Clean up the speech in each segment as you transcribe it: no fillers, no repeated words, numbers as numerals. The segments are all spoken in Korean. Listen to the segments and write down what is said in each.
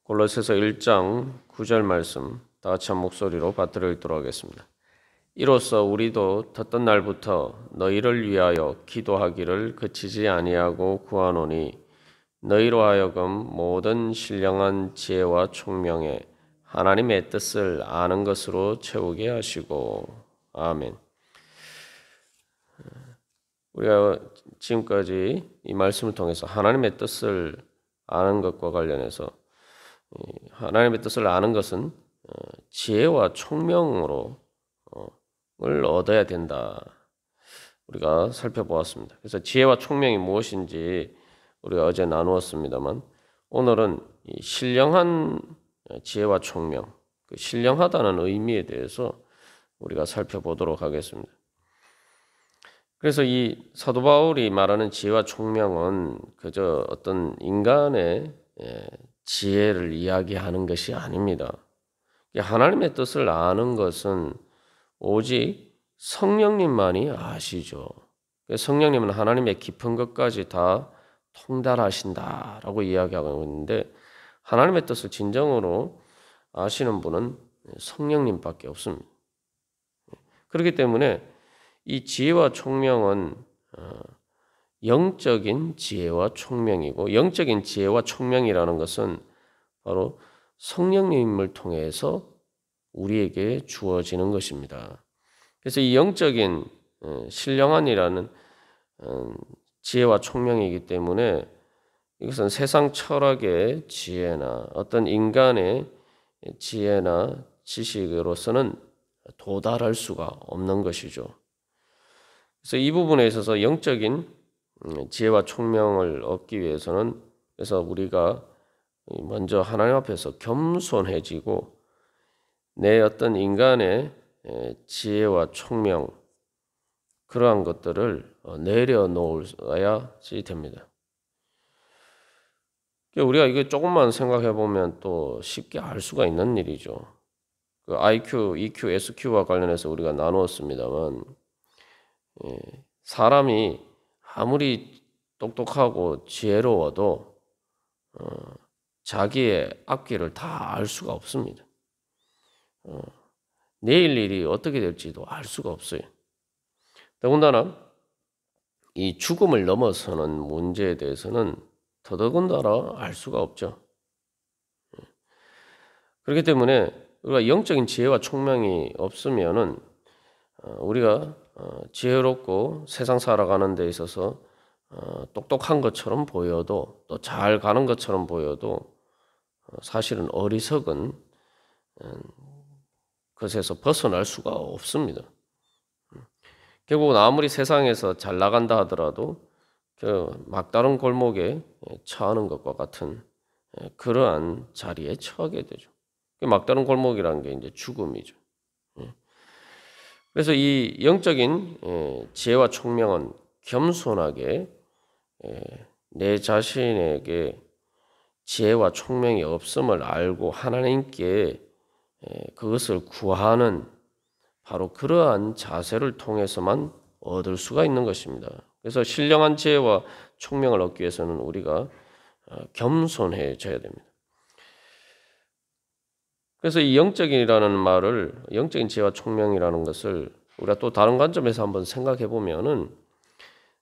골로새서 1장 9절 말씀 다 같이 한 목소리로 받들어 읽도록 하겠습니다. 이로써 우리도 듣던 날부터 너희를 위하여 기도하기를 그치지 아니하고 구하노니 너희로 하여금 모든 신령한 지혜와 총명에 하나님의 뜻을 아는 것으로 채우게 하시고. 아멘. 우리가 지금까지 이 말씀을 통해서 하나님의 뜻을 아는 것과 관련해서 하나님의 뜻을 아는 것은 지혜와 총명으로 을 얻어야 된다. 우리가 살펴보았습니다. 그래서 지혜와 총명이 무엇인지 우리가 어제 나누었습니다만 오늘은 이 신령한 지혜와 총명, 그 신령하다는 의미에 대해서 우리가 살펴보도록 하겠습니다. 그래서 이 사도 바울이 말하는 지혜와 총명은 그저 어떤 인간의 지혜를 이야기하는 것이 아닙니다. 하나님의 뜻을 아는 것은 오직 성령님만이 아시죠. 성령님은 하나님의 깊은 것까지 다 통달하신다라고 이야기하고 있는데 하나님의 뜻을 진정으로 아시는 분은 성령님밖에 없습니다. 그렇기 때문에 이 지혜와 총명은 영적인 지혜와 총명이고, 영적인 지혜와 총명이라는 것은 바로 성령님을 통해서 우리에게 주어지는 것입니다. 그래서 이 영적인 신령한이라는 지혜와 총명이기 때문에 이것은 세상 철학의 지혜나 어떤 인간의 지혜나 지식으로서는 도달할 수가 없는 것이죠. 그래서 이 부분에 있어서 영적인 지혜와 총명을 얻기 위해서는 그래서 우리가 먼저 하나님 앞에서 겸손해지고 내 어떤 인간의 지혜와 총명 그러한 것들을 내려놓아야지 됩니다. 우리가 이거 조금만 생각해 보면 또 쉽게 알 수가 있는 일이죠. 그 IQ, EQ, SQ와 관련해서 우리가 나누었습니다만 사람이 아무리 똑똑하고 지혜로워도 자기의 앞길을 다 알 수가 없습니다. 내일 일이 어떻게 될지도 알 수가 없어요. 더군다나 이 죽음을 넘어서는 문제에 대해서는 더더군다나 알 수가 없죠. 그렇기 때문에 우리가 영적인 지혜와 총명이 없으면은 우리가 지혜롭고 세상 살아가는 데 있어서 똑똑한 것처럼 보여도 또 잘 가는 것처럼 보여도 사실은 어리석은 것에서 벗어날 수가 없습니다. 결국은 아무리 세상에서 잘 나간다 하더라도 그 막다른 골목에 처하는 것과 같은 그러한 자리에 처하게 되죠. 막다른 골목이라는 게 이제 죽음이죠. 그래서 이 영적인 지혜와 총명은 겸손하게 내 자신에게 지혜와 총명이 없음을 알고 하나님께 그것을 구하는 바로 그러한 자세를 통해서만 얻을 수가 있는 것입니다. 그래서 신령한 지혜와 총명을 얻기 위해서는 우리가 겸손해져야 됩니다. 그래서 이 영적인이라는 말을, 영적인 지혜와 총명이라는 것을 우리가 또 다른 관점에서 한번 생각해 보면은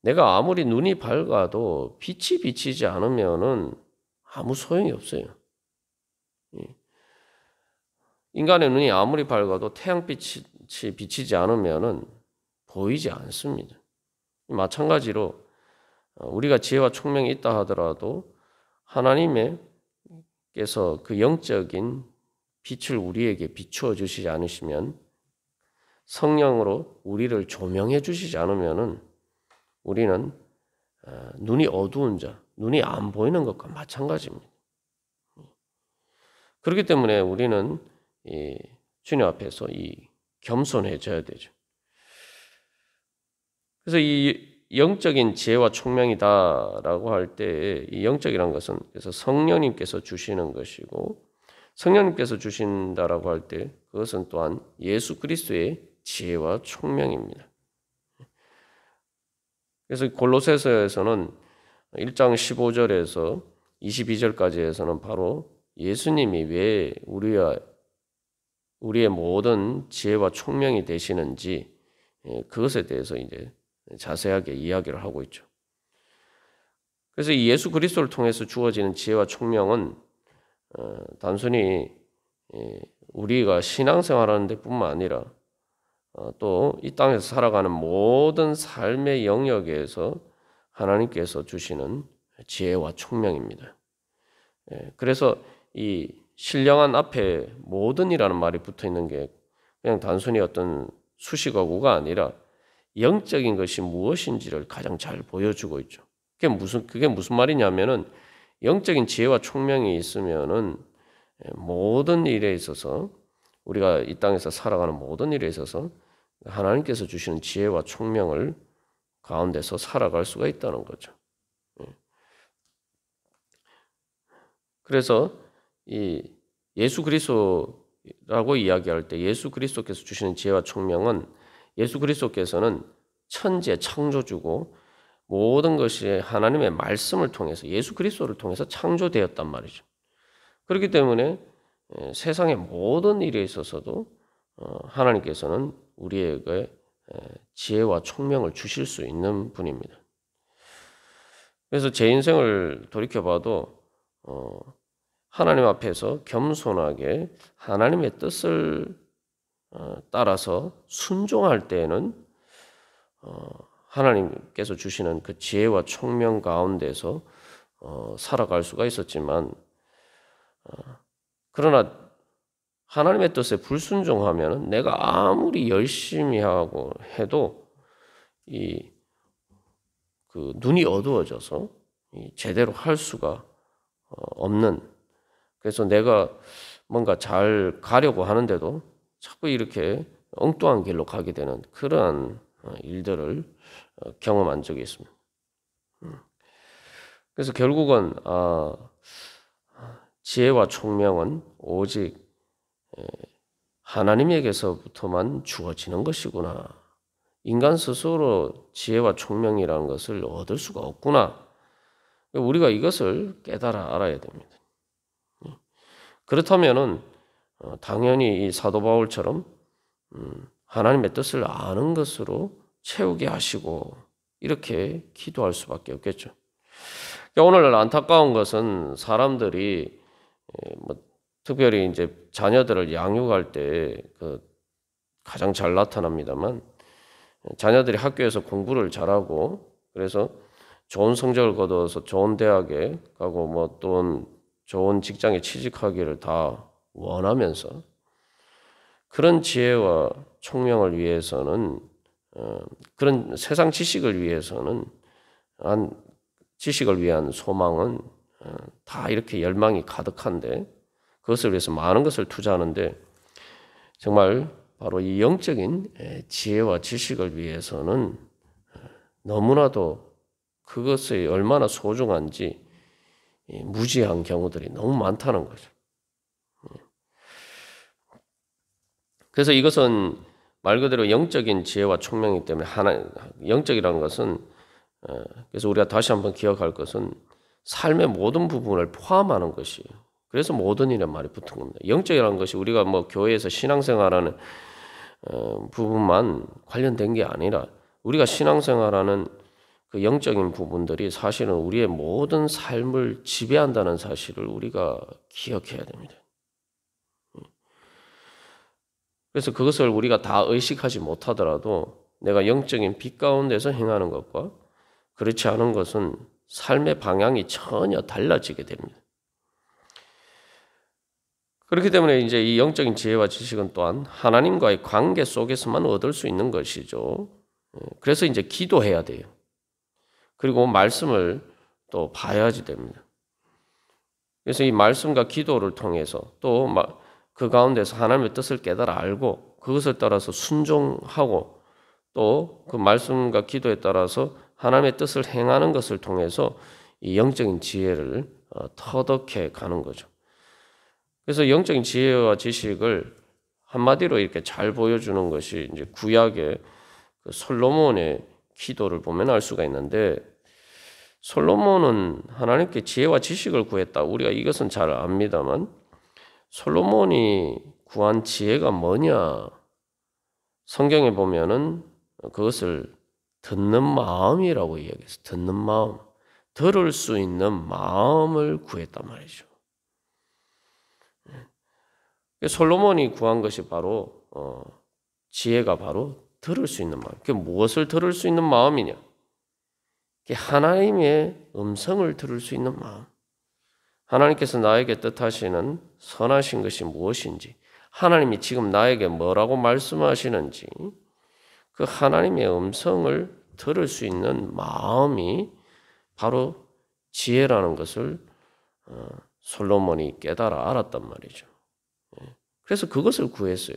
내가 아무리 눈이 밝아도 빛이 비치지 않으면은 아무 소용이 없어요. 인간의 눈이 아무리 밝아도 태양빛이 비치지 않으면은 보이지 않습니다. 마찬가지로 우리가 지혜와 총명이 있다 하더라도 하나님께서 그 영적인 빛을 우리에게 비추어 주시지 않으시면 성령으로 우리를 조명해 주시지 않으면은 우리는 눈이 어두운 자, 눈이 안 보이는 것과 마찬가지입니다. 그렇기 때문에 우리는 주님 앞에서 겸손해져야 되죠. 그래서 이 영적인 지혜와 총명이다라고 할 때 이 영적이라는 것은 그래서 성령님께서 주시는 것이고 성령님께서 주신다라고 할 때 그것은 또한 예수 그리스도의 지혜와 총명입니다. 그래서 골로새서에서는 1장 15절에서 22절까지에서는 바로 예수님이 왜 우리의 모든 지혜와 총명이 되시는지 그것에 대해서 이제 자세하게 이야기를 하고 있죠. 그래서 이 예수 그리스도를 통해서 주어지는 지혜와 총명은 단순히 우리가 신앙생활하는 데뿐만 아니라 또 이 땅에서 살아가는 모든 삶의 영역에서 하나님께서 주시는 지혜와 총명입니다. 그래서 이 신령한 앞에 모든이라는 말이 붙어 있는 게 그냥 단순히 어떤 수식어구가 아니라 영적인 것이 무엇인지를 가장 잘 보여주고 있죠. 그게 무슨 말이냐면은 영적인 지혜와 총명이 있으면은 모든 일에 있어서 우리가 이 땅에서 살아가는 모든 일에 있어서 하나님께서 주시는 지혜와 총명을 가운데서 살아갈 수가 있다는 거죠. 그래서 이 예수 그리스도라고 이야기할 때 예수 그리스도께서 주시는 지혜와 총명은 예수 그리스도께서는 천지의 창조주고 모든 것이 하나님의 말씀을 통해서 예수 그리스도를 통해서 창조되었단 말이죠. 그렇기 때문에 세상의 모든 일에 있어서도 하나님께서는 우리에게 지혜와 총명을 주실 수 있는 분입니다. 그래서 제 인생을 돌이켜봐도 하나님 앞에서 겸손하게 하나님의 뜻을 따라서 순종할 때에는 하나님께서 주시는 그 지혜와 총명 가운데서 살아갈 수가 있었지만 그러나 하나님의 뜻에 불순종하면 내가 아무리 열심히 하고 해도 그 눈이 어두워져서 제대로 할 수가 없는, 그래서 내가 뭔가 잘 가려고 하는데도 자꾸 이렇게 엉뚱한 길로 가게 되는 그러한 일들을 경험한 적이 있습니다. 그래서 결국은 지혜와 총명은 오직 하나님에게서부터만 주어지는 것이구나. 인간 스스로 지혜와 총명이라는 것을 얻을 수가 없구나. 우리가 이것을 깨달아 알아야 됩니다. 그렇다면은 당연히 이 사도 바울처럼 하나님의 뜻을 아는 것으로 채우게 하시고 이렇게 기도할 수밖에 없겠죠. 오늘 안타까운 것은 사람들이 특별히 이제 자녀들을 양육할 때 가장 잘 나타납니다만 자녀들이 학교에서 공부를 잘하고 그래서 좋은 성적을 거둬서 좋은 대학에 가고 또는 좋은 직장에 취직하기를 다 원하면서 그런 지혜와 총명을 위해서는 그런 세상 지식을 위해서는 지식을 위한 소망은 다 이렇게 열망이 가득한데 그것을 위해서 많은 것을 투자하는데 정말 바로 이 영적인 지혜와 지식을 위해서는 너무나도 그것이 얼마나 소중한지 무지한 경우들이 너무 많다는 거죠. 그래서 이것은 말 그대로 영적인 지혜와 총명이기 때문에 영적이라는 것은 그래서 우리가 다시 한번 기억할 것은 삶의 모든 부분을 포함하는 것이에요. 그래서 모든 이란 말이 붙은 겁니다. 영적이라는 것이 우리가 교회에서 신앙생활하는 부분만 관련된 게 아니라 우리가 신앙생활하는 그 영적인 부분들이 사실은 우리의 모든 삶을 지배한다는 사실을 우리가 기억해야 됩니다. 그래서 그것을 우리가 다 의식하지 못하더라도 내가 영적인 빛 가운데서 행하는 것과 그렇지 않은 것은 삶의 방향이 전혀 달라지게 됩니다. 그렇기 때문에 이제 이 영적인 지혜와 지식은 또한 하나님과의 관계 속에서만 얻을 수 있는 것이죠. 그래서 이제 기도해야 돼요. 그리고 말씀을 또 봐야지 됩니다. 그래서 이 말씀과 기도를 통해서 또 그 가운데서 하나님의 뜻을 깨달아 알고 그것을 따라서 순종하고 또 그 말씀과 기도에 따라서 하나님의 뜻을 행하는 것을 통해서 이 영적인 지혜를 터득해 가는 거죠. 그래서 영적인 지혜와 지식을 한마디로 이렇게 잘 보여주는 것이 이제 구약의 그 솔로몬의 기도를 보면 알 수가 있는데 솔로몬은 하나님께 지혜와 지식을 구했다. 우리가 이것은 잘 압니다만 솔로몬이 구한 지혜가 뭐냐? 성경에 보면은 그것을 듣는 마음이라고 이야기해서 듣는 마음, 들을 수 있는 마음을 구했단 말이죠. 솔로몬이 구한 것이 바로 지혜가 바로 들을 수 있는 마음. 그게 무엇을 들을 수 있는 마음이냐? 그게 하나님의 음성을 들을 수 있는 마음. 하나님께서 나에게 뜻하시는 선하신 것이 무엇인지, 하나님이 지금 나에게 뭐라고 말씀하시는지, 그 하나님의 음성을 들을 수 있는 마음이 바로 지혜라는 것을 솔로몬이 깨달아 알았단 말이죠. 그래서 그것을 구했어요.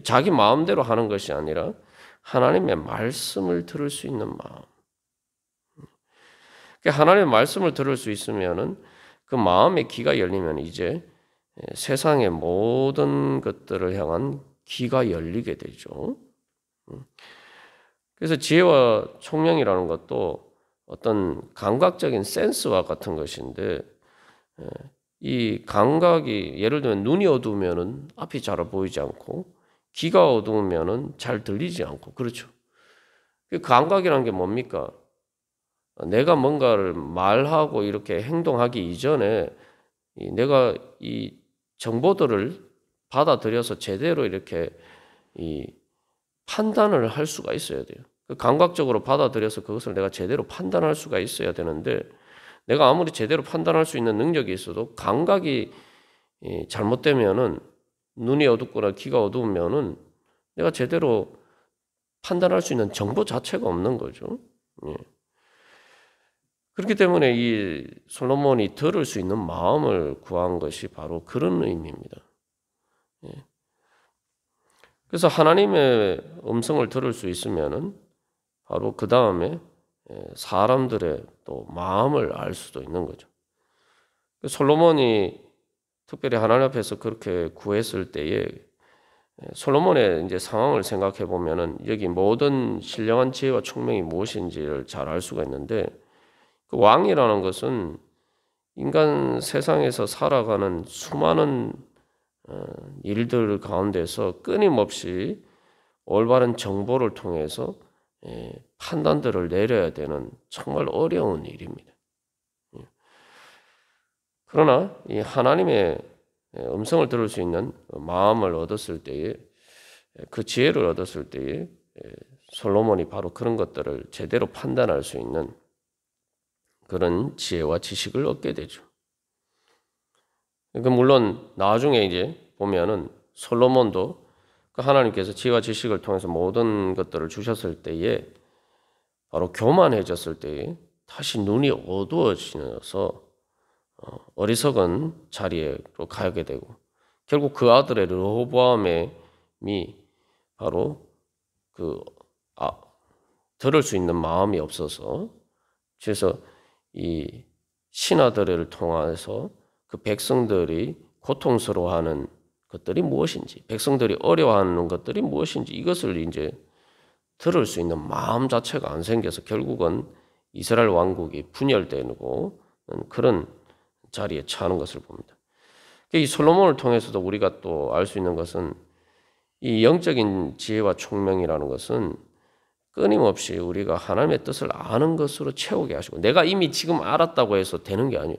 자기 마음대로 하는 것이 아니라 하나님의 말씀을 들을 수 있는 마음. 하나님의 말씀을 들을 수 있으면은 그 마음의 귀가 열리면 이제 세상의 모든 것들을 향한 귀가 열리게 되죠. 그래서 지혜와 총명이라는 것도 어떤 감각적인 센스와 같은 것인데, 이 감각이 예를 들면 눈이 어두우면은 앞이 잘 보이지 않고 귀가 어두우면은 잘 들리지 않고 그렇죠. 그 감각이라는 게 뭡니까? 내가 뭔가를 말하고 이렇게 행동하기 이전에 내가 이 정보들을 받아들여서 제대로 이렇게 이 판단을 할 수가 있어야 돼요. 그 감각적으로 받아들여서 그것을 내가 제대로 판단할 수가 있어야 되는데, 내가 아무리 제대로 판단할 수 있는 능력이 있어도 감각이 잘못되면은, 눈이 어둡거나 귀가 어두우면은 내가 제대로 판단할 수 있는 정보 자체가 없는 거죠. 그렇기 때문에 이 솔로몬이 들을 수 있는 마음을 구한 것이 바로 그런 의미입니다. 그래서 하나님의 음성을 들을 수 있으면은 바로 그 다음에 사람들의 또 마음을 알 수도 있는 거죠. 솔로몬이 특별히 하나님 앞에서 그렇게 구했을 때에 솔로몬의 이제 상황을 생각해 보면은 여기 모든 신령한 지혜와 총명이 무엇인지를 잘 알 수가 있는데, 그 왕이라는 것은 인간 세상에서 살아가는 수많은 일들 가운데서 끊임없이 올바른 정보를 통해서 판단들을 내려야 되는 정말 어려운 일입니다. 그러나 이 하나님의 음성을 들을 수 있는 마음을 얻었을 때에, 그 지혜를 얻었을 때에 솔로몬이 바로 그런 것들을 제대로 판단할 수 있는 그런 지혜와 지식을 얻게 되죠. 그러니까 물론 나중에 이제 보면은 솔로몬도 그 하나님께서 지혜와 지식을 통해서 모든 것들을 주셨을 때에 바로 교만해졌을 때에 다시 눈이 어두워지면서 어리석은 자리로 가게 되고, 결국 그 아들의 르호보암이 바로 들을 수 있는 마음이 없어서, 그래서 이 신하들을 통해서 그 백성들이 고통스러워하는 것들이 무엇인지, 백성들이 어려워하는 것들이 무엇인지 이것을 이제 들을 수 있는 마음 자체가 안 생겨서 결국은 이스라엘 왕국이 분열되고 그런 자리에 처하는 것을 봅니다. 이 솔로몬을 통해서도 우리가 또 알 수 있는 것은 이 영적인 지혜와 총명이라는 것은 끊임없이 우리가 하나님의 뜻을 아는 것으로 채우게 하시고, 내가 이미 지금 알았다고 해서 되는 게 아니에요.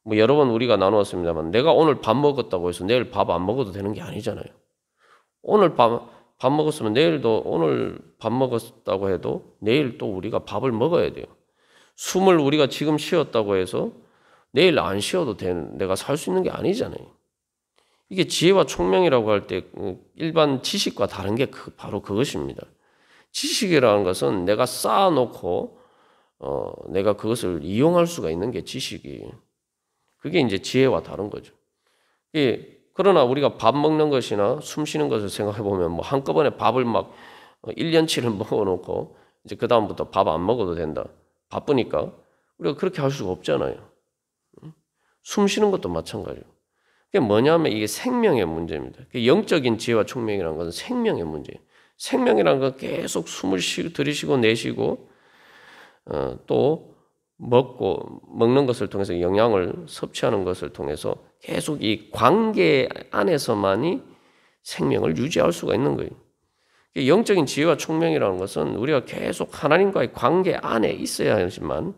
뭐 여러 번 우리가 나누었습니다만, 내가 오늘 밥 먹었다고 해서 내일 밥 안 먹어도 되는 게 아니잖아요. 오늘 밥 먹었으면 내일도, 오늘 밥 먹었다고 해도 내일 또 우리가 밥을 먹어야 돼요. 숨을 우리가 지금 쉬었다고 해서 내일 안 쉬어도 내가 살 수 있는 게 아니잖아요. 이게 지혜와 총명이라고 할 때 일반 지식과 다른 게 바로 그것입니다. 지식이라는 것은 내가 쌓아놓고 내가 그것을 이용할 수가 있는 게 지식이에요. 그게 이제 지혜와 다른 거죠. 그러나 우리가 밥 먹는 것이나 숨 쉬는 것을 생각해 보면 뭐 한꺼번에 밥을 막 1년치를 먹어놓고 이제 그 다음부터 밥 안 먹어도 된다. 바쁘니까 우리가 그렇게 할 수가 없잖아요. 숨 쉬는 것도 마찬가지예요. 그게 뭐냐면 이게 생명의 문제입니다. 영적인 지혜와 총명이라는 것은 생명의 문제예요. 생명이라는 건 계속 숨을 들이쉬고 내쉬고 또 먹는 것을 통해서 영양을 섭취하는 것을 통해서 계속 이 관계 안에서만이 생명을 유지할 수가 있는 거예요. 영적인 지혜와 총명이라는 것은 우리가 계속 하나님과의 관계 안에 있어야 하지만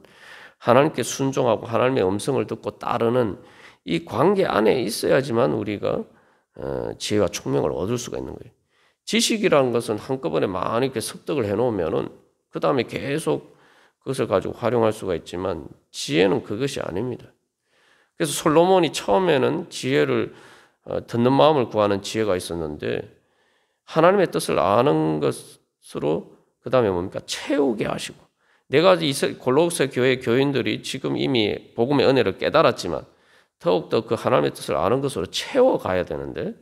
하나님께 순종하고 하나님의 음성을 듣고 따르는 이 관계 안에 있어야지만 우리가 지혜와 총명을 얻을 수가 있는 거예요. 지식이라는 것은 한꺼번에 많이 이렇게 습득을 해놓으면은 그 다음에 계속 그것을 가지고 활용할 수가 있지만 지혜는 그것이 아닙니다. 그래서 솔로몬이 처음에는 지혜를 듣는 마음을 구하는 지혜가 있었는데 하나님의 뜻을 아는 것으로 그 다음에 뭡니까? 채우게 하시고 내가 골로새 교회 교인들이 지금 이미 복음의 은혜를 깨달았지만 더욱더 그 하나님의 뜻을 아는 것으로 채워가야 되는데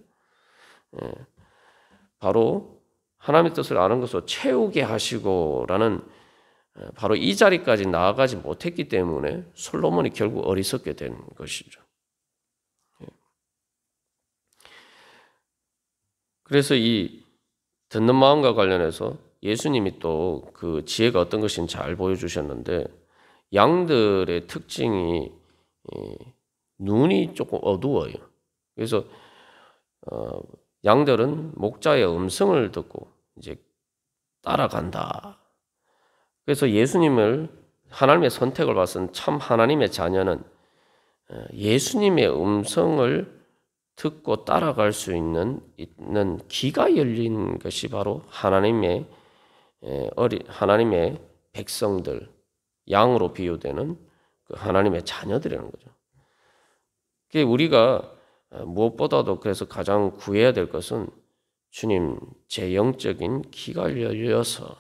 바로 하나님의 뜻을 아는 것으로 채우게 하시고라는 바로 이 자리까지 나아가지 못했기 때문에 솔로몬이 결국 어리석게 된 것이죠. 그래서 이 듣는 마음과 관련해서 예수님이 또 그 지혜가 어떤 것인지 잘 보여주셨는데 양들의 특징이 눈이 조금 어두워요. 그래서 양들은 목자의 음성을 듣고 이제 따라간다. 그래서 예수님을 하나님의 선택을 받은 참 하나님의 자녀는 예수님의 음성을 듣고 따라갈 수 있는 귀가 열린 것이 바로 하나님의 백성들, 양으로 비유되는 그 하나님의 자녀들이라는 거죠. 우리가 무엇보다도 그래서 가장 구해야 될 것은 주님, 제 영적인 귀가 열려서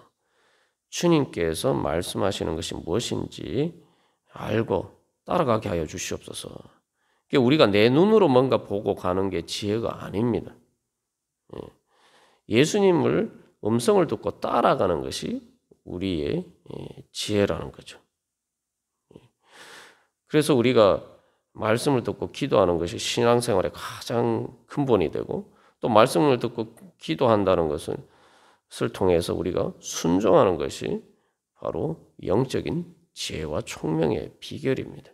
주님께서 말씀하시는 것이 무엇인지 알고 따라가게 하여 주시옵소서. 우리가 내 눈으로 뭔가 보고 가는 게 지혜가 아닙니다. 예수님을 음성을 듣고 따라가는 것이 우리의 지혜라는 거죠. 그래서 우리가 말씀을 듣고 기도하는 것이 신앙생활의 가장 근본이 되고 또 말씀을 듣고 기도한다는 것을 통해서 우리가 순종하는 것이 바로 영적인 지혜와 총명의 비결입니다.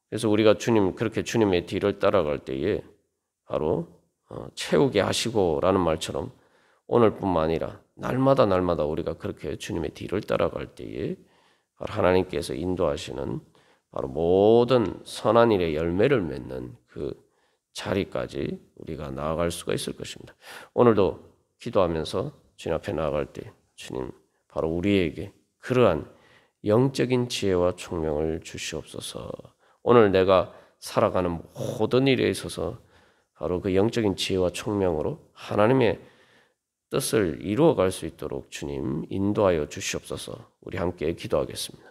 그래서 우리가 그렇게 주님의 뒤를 따라갈 때에 바로 채우게 하시고라는 말처럼 오늘뿐만 아니라 날마다 우리가 그렇게 주님의 뒤를 따라갈 때에 바로 하나님께서 인도하시는 바로 모든 선한 일의 열매를 맺는 그 자리까지 우리가 나아갈 수가 있을 것입니다. 오늘도 기도하면서 주님 앞에 나아갈 때 주님 바로 우리에게 그러한 영적인 지혜와 총명을 주시옵소서. 오늘 내가 살아가는 모든 일에 있어서 바로 그 영적인 지혜와 총명으로 하나님의 뜻을 이루어갈 수 있도록 주님 인도하여 주시옵소서. 우리 함께 기도하겠습니다.